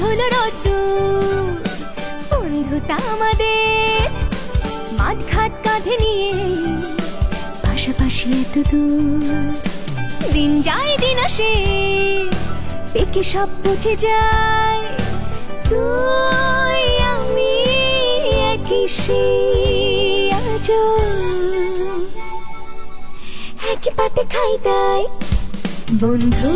হলো রোদ্দুর। বন্ধুতা আমাদের মাঠ ঘাট কাঁধে নিয়ে, পাশাপাশি এত দূর। দিন যায় দিন আসে, পেকে সব পচে যায়, তুই আমি একই সেই আজও। একই পাতে খাই তাই বন্ধু।